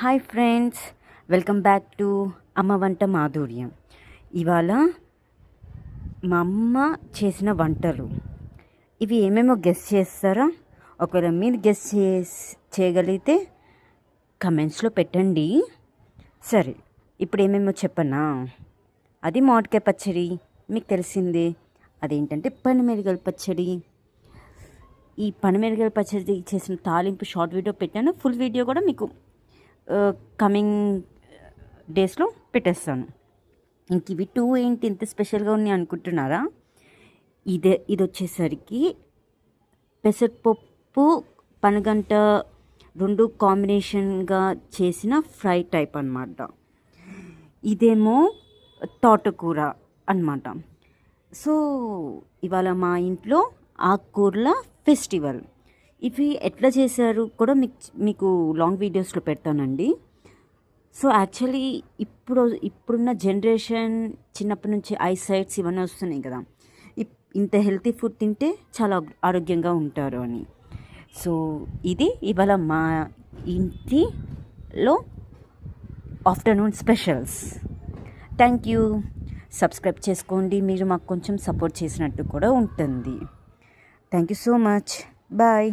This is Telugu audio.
Hi friends, welcome back to అమ్మ వంట మాధుర్యం. ఇవాళ మా అమ్మ చేసిన వంటలు ఇవి ఏమేమో గెస్ చేస్తారా? ఒకవేళ మీరు గెస్ చేయగలిగితే కమెంట్స్లో పెట్టండి. సరే, ఇప్పుడు ఏమేమో చెప్పనా? అది మామిడికాయ పచ్చడి, మీకు తెలిసిందే. అదేంటంటే పనిమిరపకాయల పచ్చడి. ఈ పనిమిరపకాయల పచ్చడి చేసిన తాలింపు షార్ట్ వీడియో పెట్టాను. ఫుల్ వీడియో కూడా మీకు కమింగ్ డేస్లో పెట్టేస్తాను. ఇంక ఇవి టూ ఏంటి ఇంత స్పెషల్గా ఉన్నాయి అనుకుంటున్నారా? ఇది వచ్చేసరికి పెసరపప్పు పనగంట రెండు కాంబినేషన్గా చేసిన ఫ్రై టైప్ అన్నమాట. ఇదేమో తోటకూర అన్నమాట. సో ఇవాళ మా ఇంట్లో ఆకుకూరల ఫెస్టివల్. ఇవి ఎట్లా చేశారు కూడా మీకు లాంగ్ వీడియోస్లో పెడతానండి. సో యాక్చువల్లీ ఇప్పుడున్న జనరేషన్ చిన్నప్పటి నుంచి ఐసైట్స్ ఇవన్నీ వస్తున్నాయి కదా, ఇంత హెల్తీ ఫుడ్ తింటే చాలా ఆరోగ్యంగా ఉంటారు అని. సో ఇది ఇవాళ మా ఇంటిలో afternoon specials. Thank you. Subscribe చేసుకోండి, మీరు మాకు కొంచెం సపోర్ట్ చేసినట్టు కూడా ఉంటుంది. Thank you so much. Bye.